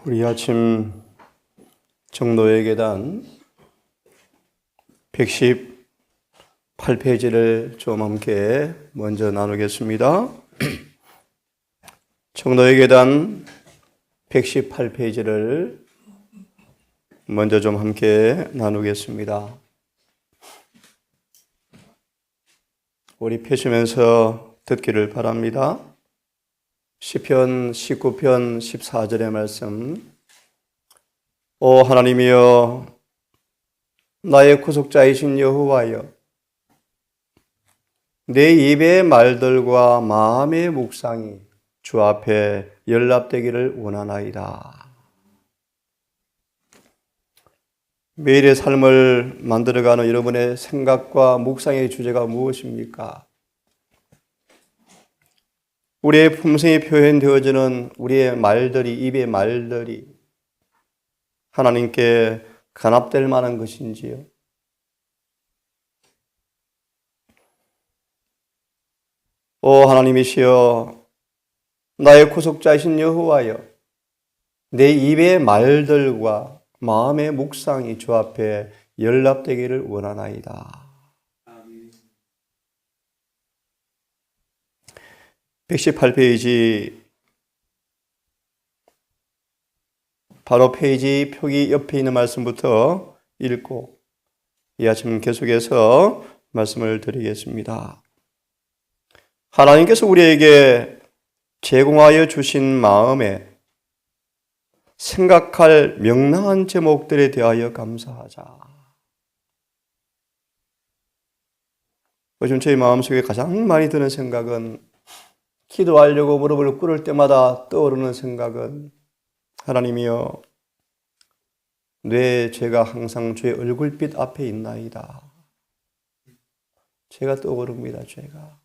우리 아침 정도의 계단 118페이지를 좀 함께 먼저 나누겠습니다. 정도의 계단 118페이지를 먼저 좀 함께 나누겠습니다. 우리 펴시면서 듣기를 바랍니다. 시편 19편 14절의 말씀. 오 하나님이여, 나의 구속자이신 여호와여, 내 입의 말들과 마음의 묵상이 주 앞에 연락되기를 원하나이다. 매일의 삶을 만들어가는 여러분의 생각과 묵상의 주제가 무엇입니까? 우리의 품성이 표현되어지는 우리의 말들이, 입의 말들이 하나님께 간합될 만한 것인지요? 오 하나님이시여, 나의 구속자이신 여호와여, 내 입의 말들과 마음의 묵상이 주 앞에 연락되기를 원하나이다. 118페이지 바로 페이지 표기 옆에 있는 말씀부터 읽고 이 아침 계속해서 말씀을 드리겠습니다. 하나님께서 우리에게 제공하여 주신 마음에 생각할 명랑한 제목들에 대하여 감사하자. 요즘 저희 마음속에 가장 많이 드는 생각은, 기도하려고 무릎을 꿇을 때마다 떠오르는 생각은, 하나님이여, 내 죄가 항상 주의 얼굴빛 앞에 있나이다. 죄가 떠오릅니다. 죄가.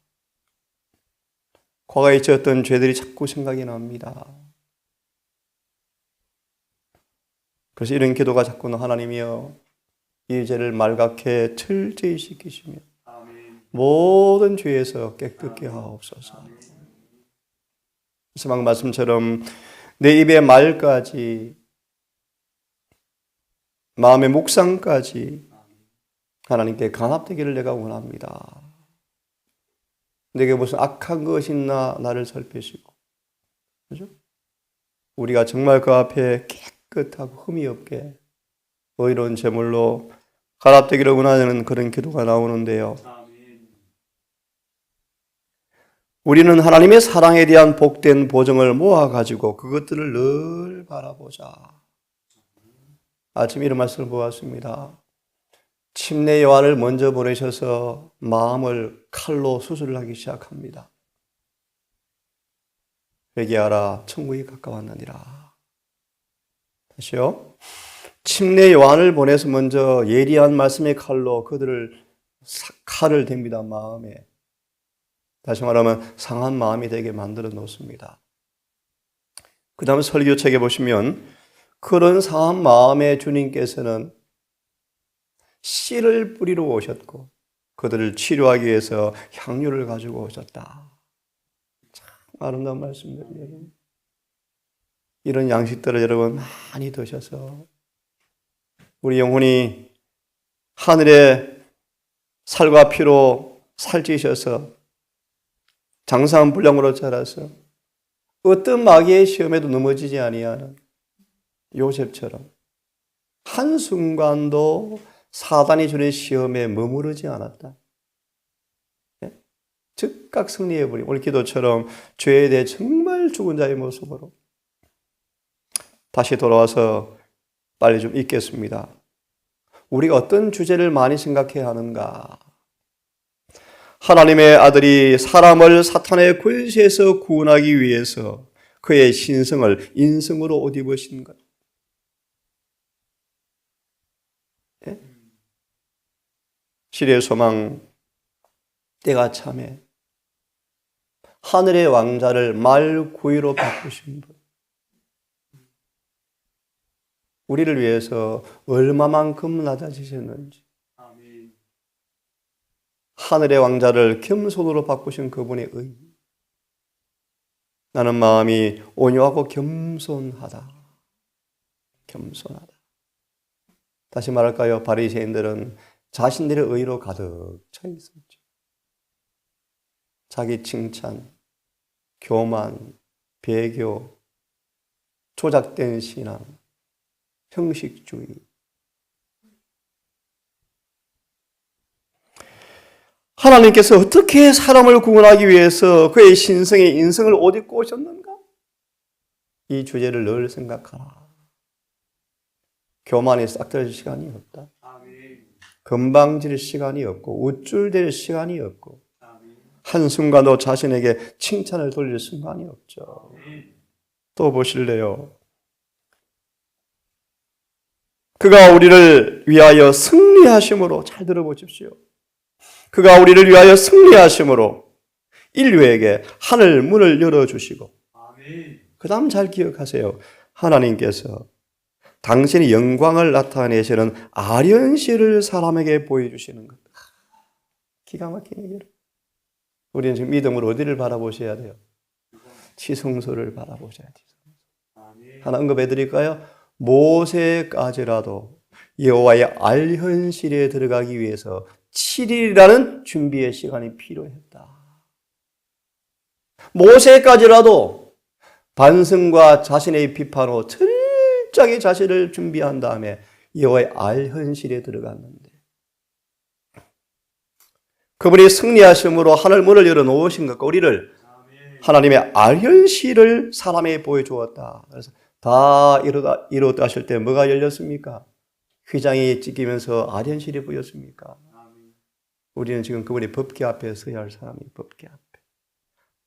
과거에 지었던 죄들이 자꾸 생각이 납니다. 그래서 이런 기도가 자꾸는, 하나님이여, 이 죄를 말갛게 철저히 씻기시며 모든 죄에서 깨끗게 하옵소서. 그래서 막 말씀처럼 내 입의 말까지, 마음의 묵상까지 하나님께 간합되기를 내가 원합니다. 내게 무슨 악한 것이 있나 나를 살피시고, 그죠? 우리가 정말 그 앞에 깨끗하고 흠이 없게 의로운 제물로 간합되기를 원하는 그런 기도가 나오는데요. 우리는 하나님의 사랑에 대한 복된 보증을 모아가지고 그것들을 늘 바라보자. 아침 이런 말씀을 보았습니다. 침례 요한을 먼저 보내셔서 마음을 칼로 수술하기 시작합니다. 회개하라, 천국이 가까웠느니라. 다시요. 침례 요한을 보내서 먼저 예리한 말씀의 칼로 그들을 칼을 댑니다. 마음에. 다시 말하면 상한 마음이 되게 만들어 놓습니다. 그 다음 설교책에 보시면 그런 상한 마음에 주님께서는 씨를 뿌리러 오셨고 그들을 치료하기 위해서 향유를 가지고 오셨다. 참 아름다운 말씀들이에요. 이런 양식들을 여러분 많이 드셔서 우리 영혼이 하늘의 살과 피로 살찌셔서 장사한 분량으로 자라서 어떤 마귀의 시험에도 넘어지지 아니하는 요셉처럼 한순간도 사단이 주는 시험에 머무르지 않았다. 즉각 승리해버린 오늘 기도처럼 죄에 대해 정말 죽은 자의 모습으로 다시 돌아와서 빨리 좀 읽겠습니다. 우리가 어떤 주제를 많이 생각해야 하는가? 하나님의 아들이 사람을 사탄의 권세에서 구원하기 위해서 그의 신성을 인성으로 옷 입으신 것. 예? 시대의 소망, 때가 참에 하늘의 왕자를 말구이로 바꾸신 분. 우리를 위해서 얼마만큼 낮아지셨는지. 하늘의 왕자를 겸손으로 바꾸신 그분의 의. 나는 마음이 온유하고 겸손하다. 겸손하다. 다시 말할까요? 바리새인들은 자신들의 의로 가득 차 있었죠. 자기 칭찬, 교만, 배교, 조작된 신앙, 형식주의. 하나님께서 어떻게 사람을 구원하기 위해서 그의 신성의 인성을 옷 입고 오셨는가? 이 주제를 늘 생각하라. 교만이 싹트릴 시간이 없다. 건방질 시간이 없고 우쭐댈 시간이 없고 한순간도 자신에게 칭찬을 돌릴 순간이 없죠. 또 보실래요? 그가 우리를 위하여 승리하심으로, 잘 들어보십시오. 그가 우리를 위하여 승리하심으로 인류에게 하늘 문을 열어주시고, 그 다음 잘 기억하세요. 하나님께서 당신의 영광을 나타내시는 아련시를 사람에게 보여주시는 것. 기가 막힌 얘기를. 우리는 지금 믿음으로 어디를 바라보셔야 돼요? 지성소를 바라보셔야 돼요. 하나 언급해 드릴까요? 모세까지라도 여호와의 알현실에 들어가기 위해서 7일이라는 준비의 시간이 필요했다. 모세까지라도 반성과 자신의 비판으로 철저하게 자신을 준비한 다음에 여호와의 알현실에 들어갔는데, 그분이 승리하심으로 하늘 문을 열어놓으신 것과 우리를 하나님의 알현실을 사람에게 보여주었다. 그래서 다 이루었다 하실 때 뭐가 열렸습니까? 휘장이 찢기면서 알현실이 보였습니까? 우리는 지금 그분의 법궤 앞에 서야 할 사람이, 법궤 앞에,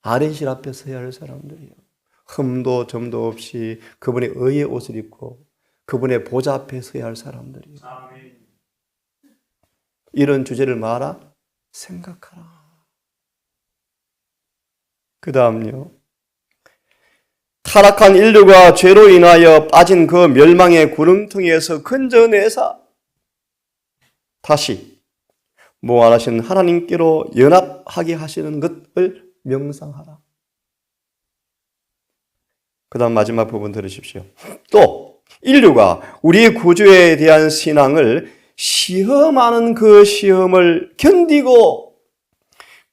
알현실 앞에 서야 할 사람들이요. 흠도 점도 없이 그분의 의의 옷을 입고 그분의 보좌 앞에 서야 할 사람들이요. 이런 주제를 말아 생각하라. 그 다음요. 타락한 인류가 죄로 인하여 빠진 그 멸망의 구렁텅이에서 건져내사 다시 무한하신 하나님께로 연합하게 하시는 것을 명상하라. 그 다음 마지막 부분 들으십시오. 또 인류가 우리의 구주에 대한 신앙을 시험하는 그 시험을 견디고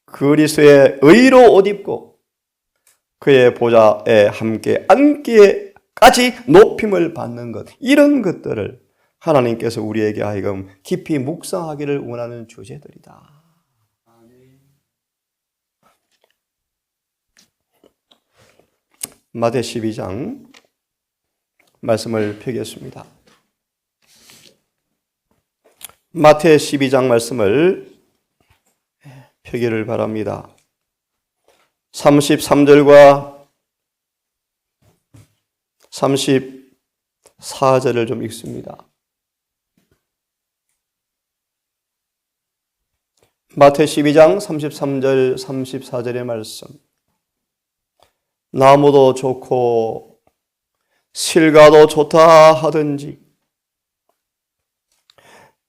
그리스도의 의로 옷 입고 그의 보좌에 함께 앉기까지 높임을 받는 것, 이런 것들을 하나님께서 우리에게 하여금 깊이 묵상하기를 원하는 주제들이다. 마태 12장 말씀을 펴겠습니다. 마태 12장 말씀을 펴기를 바랍니다. 33절과 34절을 좀 읽습니다. 마태 12장 33절 34절의 말씀. 나무도 좋고 실과도 좋다 하든지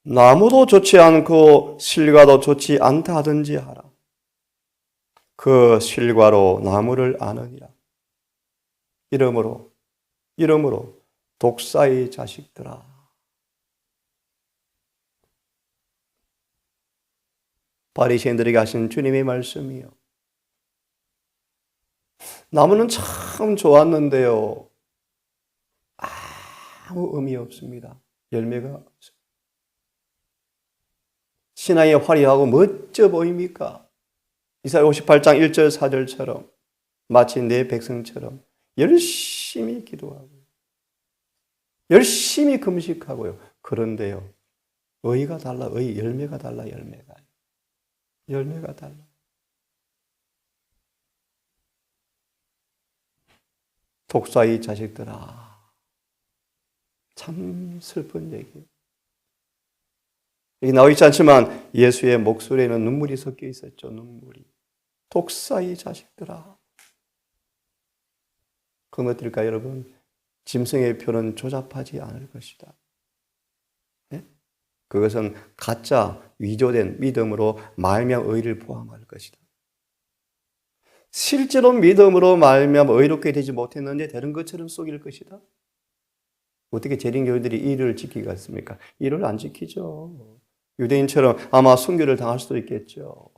나무도 좋지 않고 실과도 좋지 않다 하든지 하라. 그 실과로 나무를 아느니라. 이러므로 독사의 자식들아. 바리새인들에게 하신 주님의 말씀이요. 나무는 참 좋았는데요, 아무 의미 없습니다. 열매가 없어요. 신앙이 화려하고 멋져 보입니까? 이사야 58장 1절 4절처럼 마치 내 백성처럼 열심히 기도하고 열심히 금식하고요. 그런데요, 의가 달라. 열매가 달라. 열매가 달라. 독사의 자식들아. 참 슬픈 얘기예요. 여기 나와 있지 않지만 예수의 목소리에는 눈물이 섞여 있었죠. 눈물이. 독사의 자식들아. 그건 어떨까 여러분? 짐승의 표는 조잡하지 않을 것이다. 네? 그것은 가짜 위조된 믿음으로 말미암아 의를 포함할 것이다. 실제로 믿음으로 말미암아 의롭게 되지 못했는데 되는 것처럼 속일 것이다. 어떻게 재림교회들이 일을 지키겠습니까? 일을 안 지키죠. 유대인처럼 아마 순교를 당할 수도 있겠죠.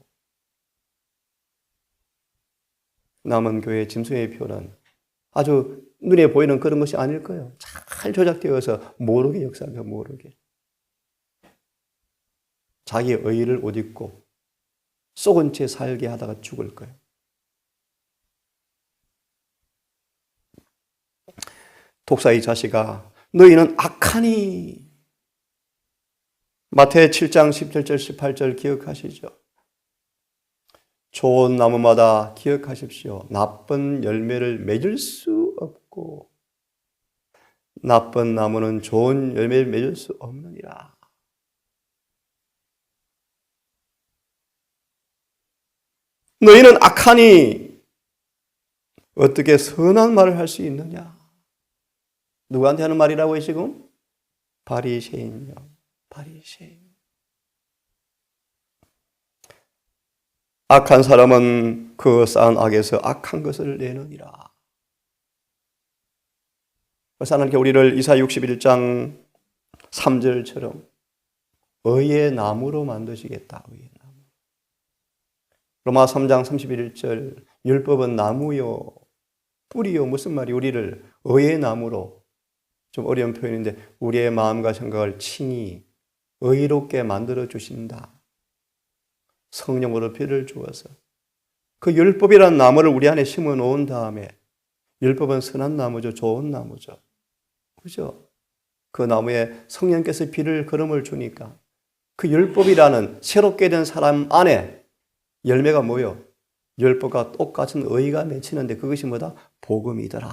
남은 교회 짐승의 표는 아주 눈에 보이는 그런 것이 아닐 거예요. 잘 조작되어서 모르게 역사하며 모르게. 자기의 의의를 옷 입고 썩은 채 살게 하다가 죽을 거예요. 독사의 자식아, 너희는 악하니. 마태 7장 17절 18절 기억하시죠? 좋은 나무마다 기억하십시오. 나쁜 열매를 맺을 수 없고 나쁜 나무는 좋은 열매를 맺을 수 없느니라. 너희는 악하니 어떻게 선한 말을 할 수 있느냐? 누구한테 하는 말이라고요 지금? 바리새인요. 바리새인. 악한 사람은 그 쌓은 악에서 악한 것을 내느니라. 그래서 하나님께 우리를 이사야 61장 3절처럼 의의 나무로 만드시겠다. 의의 나무. 로마 3장 31절 율법은 나무요 뿌리요. 무슨 말이? 우리를 의의 나무로, 좀 어려운 표현인데 우리의 마음과 생각을 친히 의롭게 만들어 주신다. 성령으로 피를 주어서 그 율법이라는 나무를 우리 안에 심어 놓은 다음에, 율법은 선한 나무죠. 좋은 나무죠. 그죠? 그 나무에 성령께서 비를 걸음을 주니까 그 율법이라는 새롭게 된 사람 안에 열매가 뭐요? 율법과 똑같은 의가 맺히는데 그것이 뭐다? 복음이더라.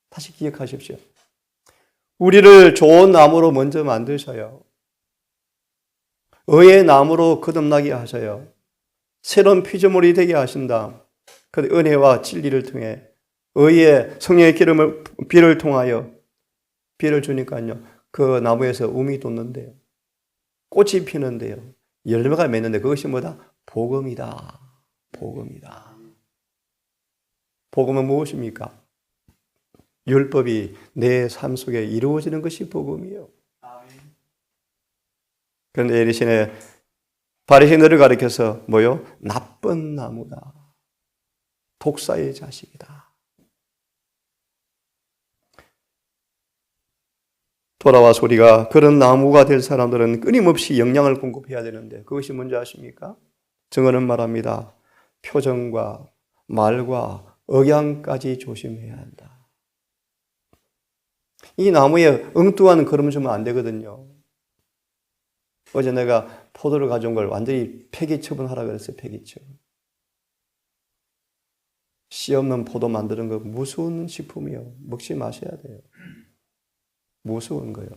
다시 기억하십시오. 우리를 좋은 나무로 먼저 만드셔요. 의의 나무로 거듭나게 하셔요. 새로운 피조물이 되게 하신다. 그 은혜와 진리를 통해 의의 성령의 기름을 비를 통하여 비를 주니까요. 그 나무에서 움이 돋는데요. 꽃이 피는데요. 열매가 맺는데 그것이 뭐다? 복음이다. 복음이다. 복음은 무엇입니까? 율법이 내 삶 속에 이루어지는 것이 복음이에요. 그런데 에리신의 바리새인들을 가리켜서 뭐요? 나쁜 나무다. 독사의 자식이다. 돌아와 소리가 그런 나무가 될 사람들은 끊임없이 영양을 공급해야 되는데 그것이 뭔지 아십니까? 증언은 말합니다. 표정과 말과 억양까지 조심해야 한다. 이 나무에 엉뚱한 걸음 주면 안 되거든요. 어제 내가 포도를 가져온 걸 완전히 폐기 처분하라 그랬어요. 폐기 처분. 씨 없는 포도 만드는 거 무서운 식품이에요. 먹지 마셔야 돼요. 무서운 거예요.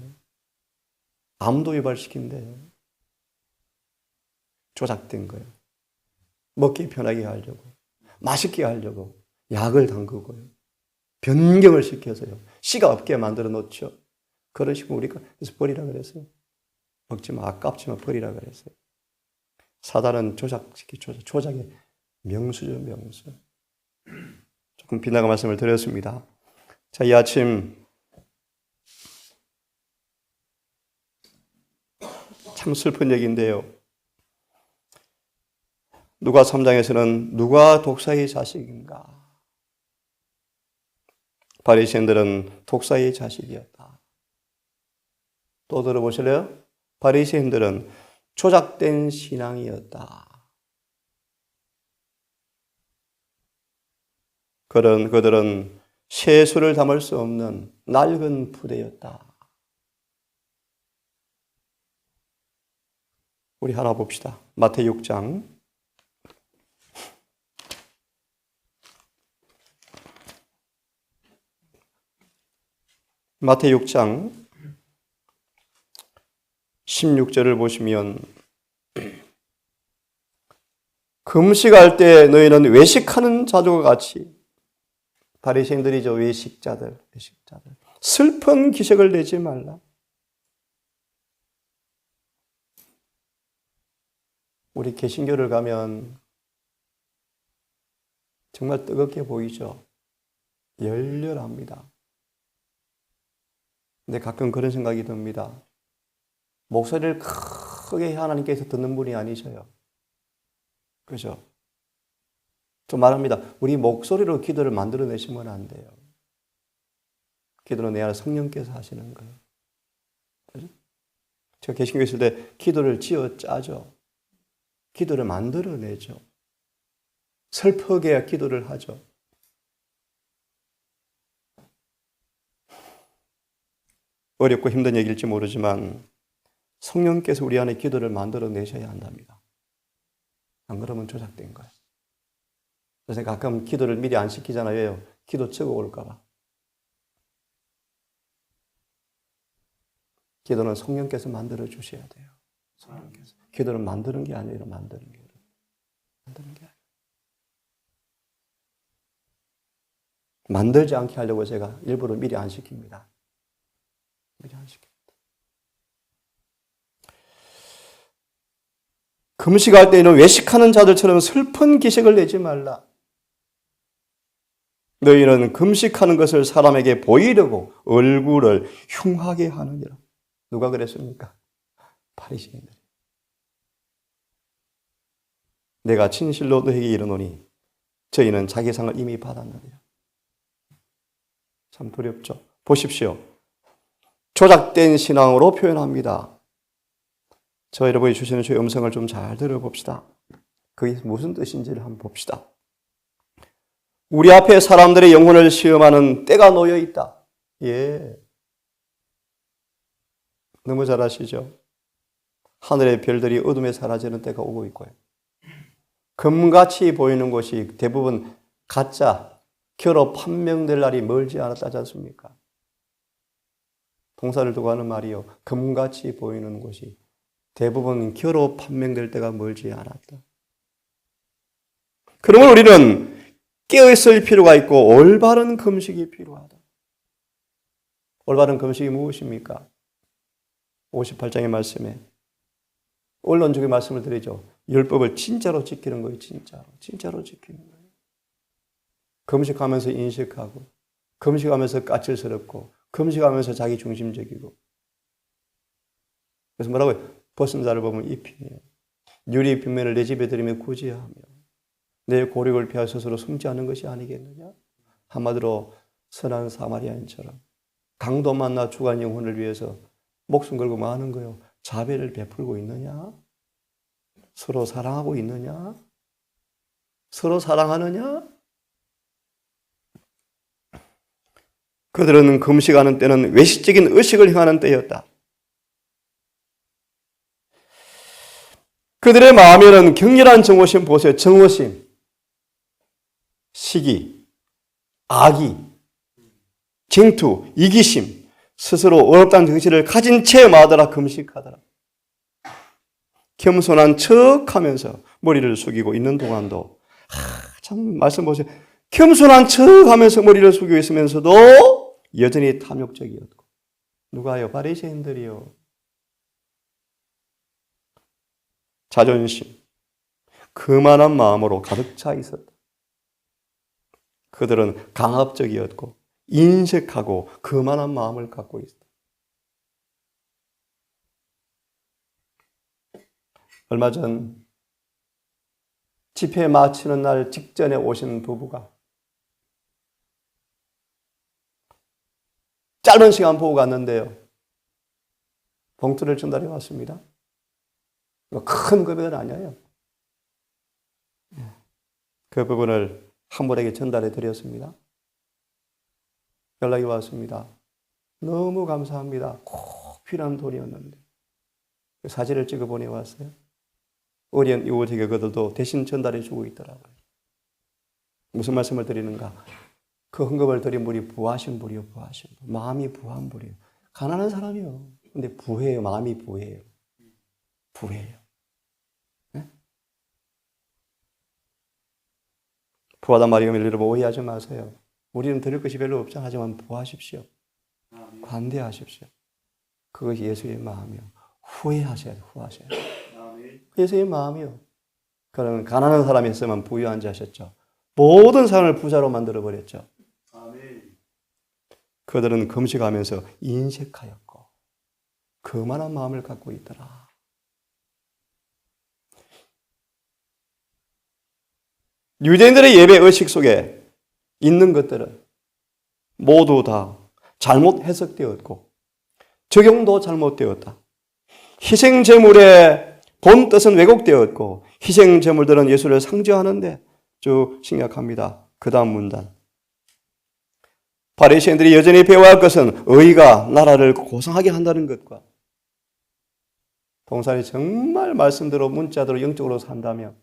암도 유발시킨대요. 조작된 거예요. 먹기 편하게 하려고, 맛있게 하려고 약을 담그고요. 변경을 시켜서요. 씨가 없게 만들어 놓죠. 그러시고 우리가 그래서 버리라 그랬어요. 먹지 마. 아깝지만 버리라 그랬어요. 사단은 조작의 명수죠, 명수. 조금 빗나간 말씀을 드렸습니다. 자, 이 아침 참 슬픈 얘기인데요. 누가 3장에서는 누가 독사의 자식인가? 바리새인들은 독사의 자식이었다. 또 들어보실래요? 바리새인들은 조작된 신앙이었다. 그들은 세수를 담을 수 없는 낡은 부대였다. 우리 하나 봅시다. 마태 6장. 마태 6장 16절을 보시면 금식할 때 너희는 외식하는 자들과 같이, 바리새인들이죠. 외식자들. 슬픈 기색을 내지 말라. 우리 개신교를 가면 정말 뜨겁게 보이죠. 열렬합니다. 근데 가끔 그런 생각이 듭니다. 목소리를 크게 하나님께서 듣는 분이 아니셔요. 그죠? 좀 말합니다. 우리 목소리로 기도를 만들어내시면 안 돼요. 기도는 내 안에 성령께서 하시는 거예요. 그죠? 제가 개신교에 있을 때 기도를 지어 짜죠. 기도를 만들어내죠. 슬프게 기도를 하죠. 어렵고 힘든 얘기일지 모르지만 성령께서 우리 안에 기도를 만들어내셔야 한답니다. 안 그러면 조작된 거예요. 그래서 가끔 기도를 미리 안 시키잖아요. 왜요? 기도 적어 올까 봐. 기도는 성령께서 만들어 주셔야 돼요. 성령께서. 기도는 만드는 게 아니에요. 만드는 게. 만드는 게 아니에요. 만들지 않게 하려고 제가 일부러 미리 안 시킵니다. 미리 안 시킵니다. 금식할 때에는 외식하는 자들처럼 슬픈 기색을 내지 말라. 너희는 금식하는 것을 사람에게 보이려고 얼굴을 흉하게 하느니라. 누가 그랬습니까? 바리새인들. 내가 진실로 너희에게 이르노니 저희는 자기 상을 이미 받았느니라. 참 두렵죠. 보십시오. 조작된 신앙으로 표현합니다. 저 여러분이 주시는 주의 음성을 좀 잘 들어봅시다. 그게 무슨 뜻인지를 한번 봅시다. 우리 앞에 사람들의 영혼을 시험하는 때가 놓여 있다. 예. 너무 잘 아시죠? 하늘의 별들이 어둠에 사라지는 때가 오고 있고요. 금같이 보이는 것이 대부분 가짜, 결로 판명될 날이 멀지 않았다지 않습니까? 동사를 두고 하는 말이요. 금같이 보이는 것이 대부분 결로 판명될 때가 멀지 않았다. 그러면 우리는 깨어있을 필요가 있고 올바른 금식이 필요하다. 올바른 금식이 무엇입니까? 58장의 말씀에 언론적인 말씀을 드리죠. 율법을 진짜로 지키는 거예요. 진짜로 지키는 거예요. 금식하면서 인식하고 금식하면서 까칠스럽고 금식하면서 자기 중심적이고 그래서 뭐라고요? 벗은 자를 보면 입히며 유리 빗면을 내 집에 들이며 구제하며 내 고력을 피하 스스로 숨지 않는 것이 아니겠느냐? 한마디로 선한 사마리아인처럼 강도 만나 죽은 영혼을 위해서 목숨 걸고 뭐 하는 거요? 자비를 베풀고 있느냐? 서로 사랑하고 있느냐? 서로 사랑하느냐? 그들은 금식하는 때는 외식적인 의식을 행하는 때였다. 그들의 마음에는 격렬한 정오심 보세요. 정오심, 시기, 악의, 쟁투, 이기심, 스스로 어렵다는 정신을 가진 채 마더라 금식하더라. 겸손한 척하면서 머리를 숙이고 있는 동안도 참 말씀 보세요. 겸손한 척하면서 머리를 숙이고 있으면서도 여전히 탐욕적이었고 누가요? 바리새인들이요. 자존심, 그만한 마음으로 가득 차 있었다. 그들은 강압적이었고 인색하고 그만한 마음을 갖고 있었다. 얼마 전 집회 마치는 날 직전에 오신 부부가 짧은 시간 보고 갔는데요. 봉투를 전달해 왔습니다. 큰 금액은 아니에요. 그 부분을 한 분에게 전달해 드렸습니다. 연락이 왔습니다. 너무 감사합니다. 꼭 필요한 돈이었는데. 사진을 찍어 보내왔어요. 어려운 이웃에게 그들도 대신 전달해 주고 있더라고요. 무슨 말씀을 드리는가? 그 헌금을 드린 분이 부하신 분이요. 부하신 분. 마음이 부한 분이요. 가난한 사람이요. 근데 부해요. 마음이 부해요. 부해요. 네? 부하단 말이 여러분 오해하지 마세요. 우리는 드릴 것이 별로 없죠. 하지만 부하십시오. 관대하십시오. 그것이 예수의 마음이요. 후회하셔야 돼요. 후회하셔야 돼요. 예수의 마음이요. 그러면 가난한 사람이 있으면 부유한 자 하셨죠. 모든 사람을 부자로 만들어버렸죠. 그들은 금식하면서 인색하였고 거만한 마음을 갖고 있더라. 유대인들의 예배 의식 속에 있는 것들은 모두 다 잘못 해석되었고 적용도 잘못되었다. 희생제물의 본 뜻은 왜곡되었고 희생제물들은 예수를 상징하는데 쭉 심각합니다. 그 다음 문단. 바리새인들이 여전히 배워야 할 것은 의가 나라를 고상하게 한다는 것과 동산이 정말 말씀대로 문자대로 영적으로 산다면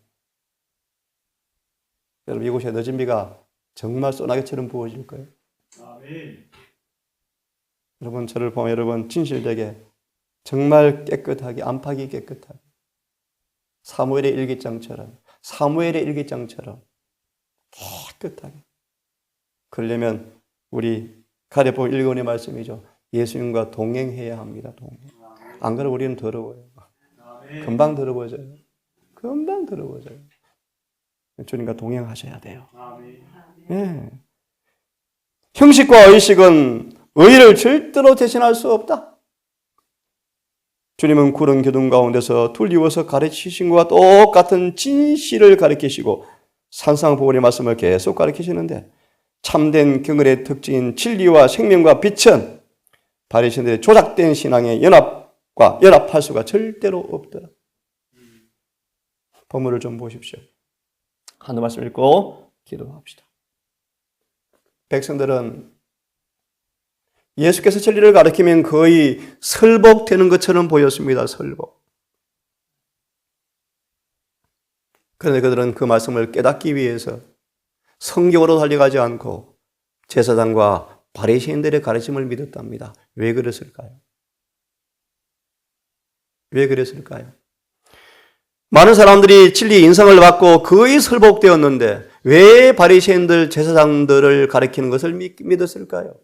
여러분 이곳에 늦은 비가 정말 소나기처럼 부어질 거예요. 아멘. 여러분 저를 보면 여러분 진실되게 정말 깨끗하게 안팎이 깨끗하게 사무엘의 일기장처럼 깨끗하게 그러려면 우리 가랴본 1권의 말씀이죠. 예수님과 동행해야 합니다. 동행. 안 그러면 우리는 더러워요. 금방 더러워져요. 주님과 동행하셔야 돼요. 네. 형식과 의식은 의를 절대로 대신할 수 없다. 주님은 구름 기둥 가운데서 둘리워서 가르치신 것과 똑같은 진실을 가르치시고 산상보훈의 말씀을 계속 가르치시는데 참된 경건의 특징인 진리와 생명과 빛은 바리새인들의 조작된 신앙의 연합할 수가 절대로 없더라. 본문을 좀 보십시오. 한 말씀 읽고 기도합시다. 백성들은 예수께서 진리를 가르치면 거의 설복되는 것처럼 보였습니다. 설복. 그런데 그들은 그 말씀을 깨닫기 위해서 성경으로 달려가지 않고 제사장과 바리새인들의 가르침을 믿었답니다. 왜 그랬을까요? 많은 사람들이 진리 인상을 받고 거의 설복되었는데 왜 바리새인들 제사장들을 가르치는 것을 믿었을까요?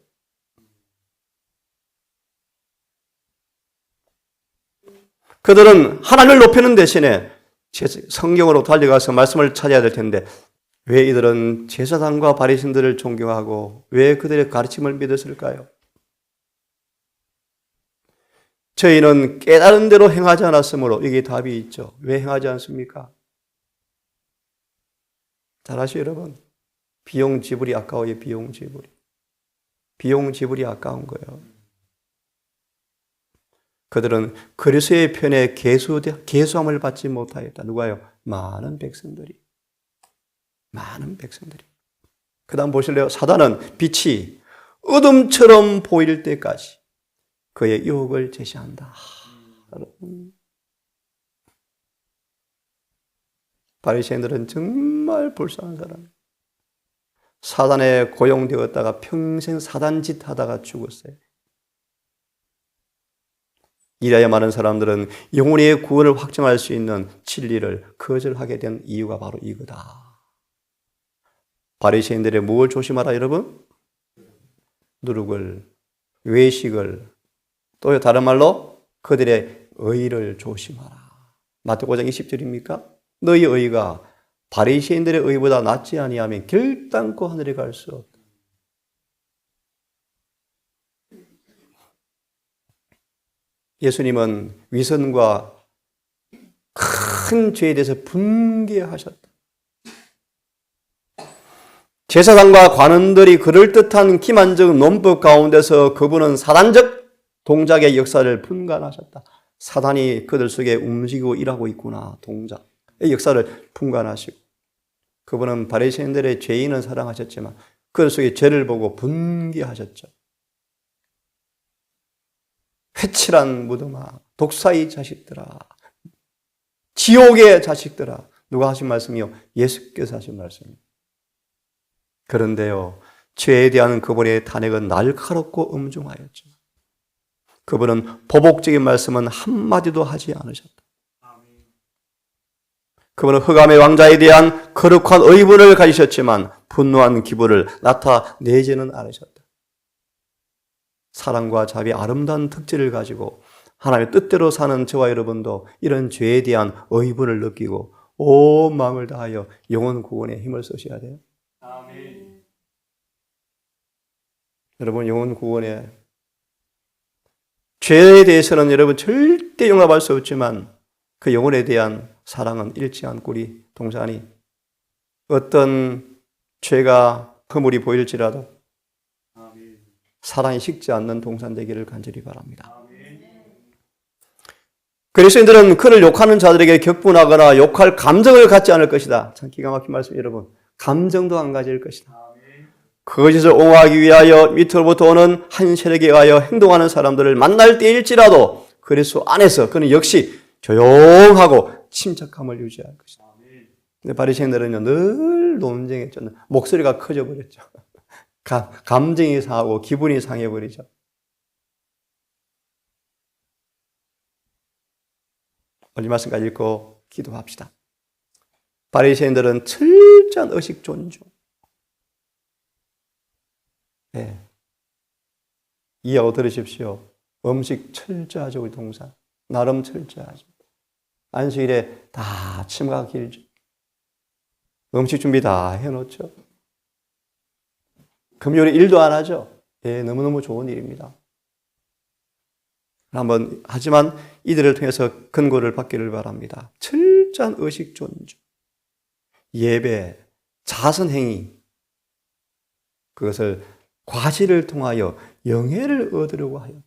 그들은 하나님을 높이는 대신에 성경으로 달려가서 말씀을 찾아야 될 텐데 왜 이들은 제사장과 바리새인들을 존경하고 왜 그들의 가르침을 믿었을까요? 저희는 깨달은 대로 행하지 않았으므로 이게 답이 있죠. 왜 행하지 않습니까? 잘 아시죠, 여러분? 비용 지불이 아까워요. 비용 지불이 아까운 거예요. 그들은 그리스도의 편에 계수함을 받지 못하였다. 누가요? 많은 백성들이. 그 다음 보실래요? 사단은 빛이 어둠처럼 보일 때까지 그의 유혹을 제시한다. 바리새인들은 정말 불쌍한 사람. 사단에 고용되었다가 평생 사단짓 하다가 죽었어요. 이래야 많은 사람들은 영혼의 구원을 확정할 수 있는 진리를 거절하게 된 이유가 바로 이거다. 바리새인들의 무엇을 조심하라 여러분? 누룩을, 외식을, 또 다른 말로 그들의 의를 조심하라. 마태복음 5장 20절입니까? 너희 의가 바리새인들의 의보다 낫지 아니하면 결단코 하늘에 갈 수 없다. 예수님은 위선과 큰 죄에 대해서 분개하셨다. 제사장과 관원들이 그럴듯한 기만적 논법 가운데서 그분은 사단적 동작의 역사를 분간하셨다. 사단이 그들 속에 움직이고 일하고 있구나. 동작의 역사를 분간하시고 그분은 바리새인들의 죄인은 사랑하셨지만 그들 속에 죄를 보고 분개하셨죠. 회칠한 무덤아, 독사의 자식들아, 지옥의 자식들아. 누가 하신 말씀이요? 예수께서 하신 말씀이요. 그런데요, 죄에 대한 그분의 탄핵은 날카롭고 엄중하였죠. 그분은 보복적인 말씀은 한마디도 하지 않으셨다. 그분은 흑암의 왕자에 대한 거룩한 의분을 가지셨지만 분노한 기분을 나타내지는 않으셨다. 사랑과 자비의 아름다운 특질을 가지고 하나님의 뜻대로 사는 저와 여러분도 이런 죄에 대한 의분을 느끼고 온 마음을 다하여 영혼 구원에 힘을 쓰셔야 돼요. 아멘. 여러분 영혼 구원에 죄에 대해서는 여러분 절대 용납할 수 없지만 그 영혼에 대한 사랑은 잃지 않고 우리 동산이 어떤 죄가 허물이 보일지라도 사랑이 식지 않는 동산 되기를 간절히 바랍니다. 그리스도인들은 그를 욕하는 자들에게 격분하거나 욕할 감정을 갖지 않을 것이다. 참 기가 막힌 말씀 여러분. 감정도 안 가질 것이다. 거짓을 옹호하기 위하여 밑으로부터 오는 한 세력에 의하여 행동하는 사람들을 만날 때일지라도 그리스도 안에서 그는 역시 조용하고 침착함을 유지할 것이다. 근데 바리새인들은요 늘 논쟁했죠. 목소리가 커져 버렸죠. 감정이 상하고 기분이 상해 버리죠. 오늘 말씀까지 읽고 기도합시다. 바리새인들은 철저한 의식 존중. 네. 이해하고 들으십시오. 음식 철저하죠, 우리 동산. 나름 철저하죠. 안식일에 다 치마가 길죠. 음식 준비 다 해놓죠. 금요일에 일도 안 하죠. 예, 너무너무 좋은 일입니다. 하지만 이들을 통해서 근고를 받기를 바랍니다. 철저한 의식 존중, 예배, 자선행위, 그것을 과시를 통하여 영예를 얻으려고 하였다.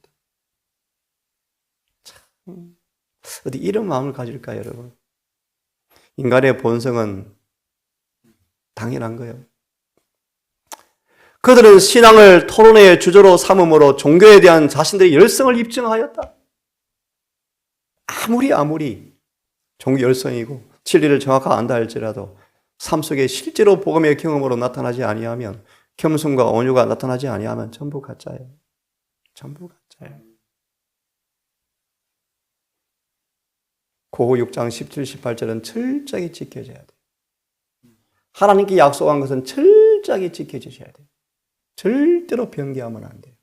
참, 어디 이런 마음을 가질까요, 여러분? 인간의 본성은 당연한 거예요. 그들은 신앙을 토론의 주제로 삼음으로 종교에 대한 자신들의 열성을 입증하였다. 아무리 종교 열성이고 진리를 정확하게 안다 할지라도 삶 속에 실제로 복음의 경험으로 나타나지 아니하면, 겸손과 온유가 나타나지 아니하면 전부 가짜예요. 전부 가짜예요. 고고 6장 17, 18절은 철저하게 지켜져야 돼요. 하나님께 약속한 것은 철저하게 지켜지셔야 돼요. 절대로 변개하면 안 돼요.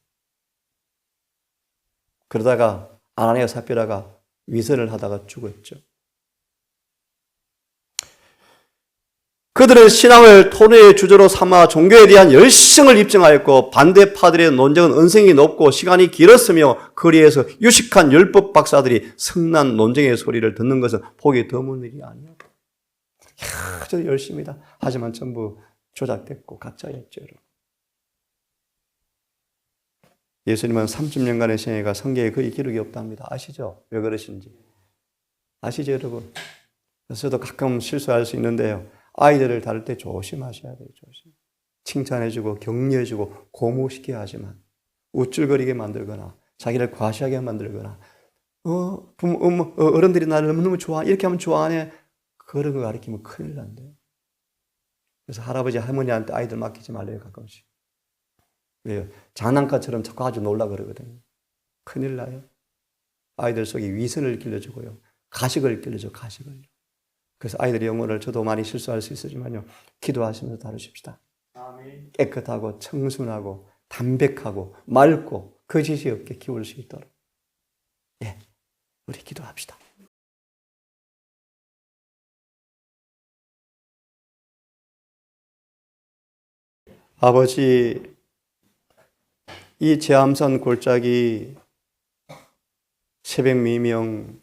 그러다가 아나니아 삽비라가 위선을 하다가 죽었죠. 그들은 신앙을 토론의 주제로 삼아 종교에 대한 열성을 입증하였고 반대파들의 논쟁은 언성이 높고 시간이 길었으며 거리에서 유식한 율법 박사들이 성난 논쟁의 소리를 듣는 것은 보기 드문 일이 아니에요. 아주 열심이다. 하지만 전부 조작됐고 가짜였죠. 예수님은 30년간의 생애가 성경에 거의 기록이 없답니다. 아시죠? 왜 그러신지. 아시죠, 여러분? 저도 가끔 실수할 수 있는데요. 아이들을 다룰 때 조심하셔야 돼요. 조심. 칭찬해주고 격려해주고 고무시켜야 하지만 우쭐거리게 만들거나 자기를 과시하게 만들거나 어른들이 나를 너무너무 좋아, 이렇게 하면 좋아하네, 그런 거 가르치면 큰일 난대요. 그래서 할아버지 할머니한테 아이들 맡기지 말래요. 가끔씩. 왜요? 장난감처럼 자꾸 아주 놀라 그러거든요. 큰일 나요. 아이들 속에 위선을 길러주고요, 가식을 길러줘, 가식을. 그래서 아이들의 영혼을 저도 많이 실수할 수 있으지만요, 기도하시면서 다루십시다. 아멘. 깨끗하고 청순하고 담백하고 맑고 거짓이 없게 키울 수 있도록. 예, 우리 기도합시다. 아버지, 이 제암산 골짜기 새벽 미명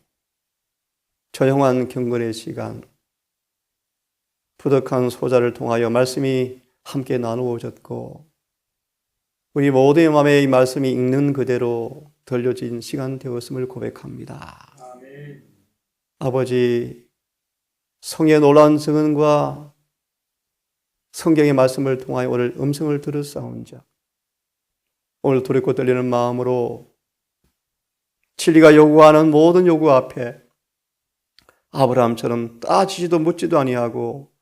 조용한 경건의 시간, 부덕한 소자를 통하여 말씀이 함께 나누어졌고 우리 모두의 마음에 이 말씀이 읽는 그대로 들려진 시간 되었음을 고백합니다. 아멘. 아버지, 성의 놀라운 증언과 성경의 말씀을 통하여 오늘 음성을 들었사온자 오늘 두렵고 떨리는 마음으로 진리가 요구하는 모든 요구 앞에 아브라함처럼 따지지도 묻지도 아니하고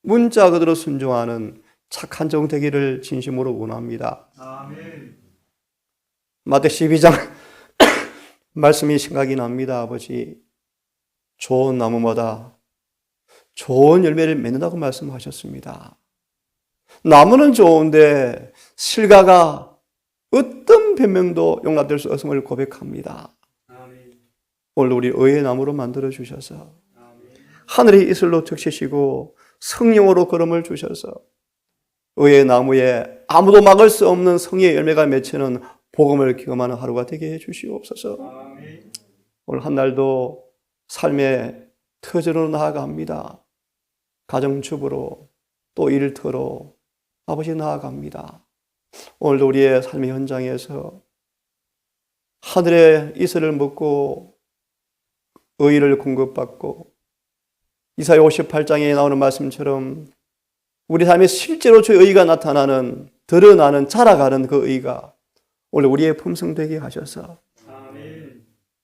문자 그대로 순종하는 착한 종 되기를 진심으로 원합니다. 아멘. 마태 12장 말씀이 생각이 납니다. 아버지, 좋은 나무마다 좋은 열매를 맺는다고 말씀하셨습니다. 나무는 좋은데 실과가 어떤 변명도 용납될 수 없음을 고백합니다. 아멘. 오늘 우리 의의 나무로 만들어 주셔서 하늘의 이슬로 적시시고 성령으로 걸음을 주셔서 의의 나무에 아무도 막을 수 없는 성의의 열매가 맺히는 복음을 경험하는 하루가 되게 해주시옵소서. 오늘 한 날도 삶의 터전으로 나아갑니다. 가정주부로 또 일터로 아버지 나아갑니다. 오늘도 우리의 삶의 현장에서 하늘의 이슬을 먹고 의를 공급받고 이사야 58장에 나오는 말씀처럼 우리 삶에 실제로 주의 의가 나타나는, 드러나는, 자라가는 그 의가 오늘 우리의 품성 되게 하셔서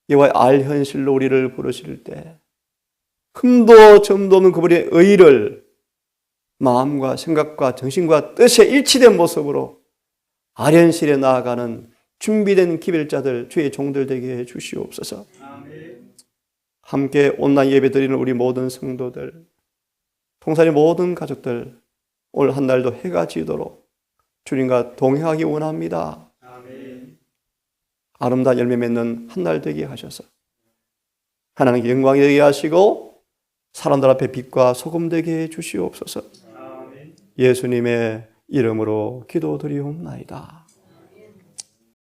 여호와의 알 현실로 우리를 부르실 때 흠도 점도 없는 그분의 의를 마음과 생각과 정신과 뜻에 일치된 모습으로 알 현실에 나아가는 준비된 기별자들, 주의 종들 되게 해 주시옵소서. 함께 온라인 예배 드리는 우리 모든 성도들, 통살의 모든 가족들, 오늘 한 날도 해가 지도록 주님과 동행하기 원합니다. 아름다운 열매 맺는 한 날 되게 하셔서 하나님께 영광이 되게 하시고 사람들 앞에 빛과 소금 되게 해 주시옵소서. 예수님의 이름으로 기도드리옵나이다.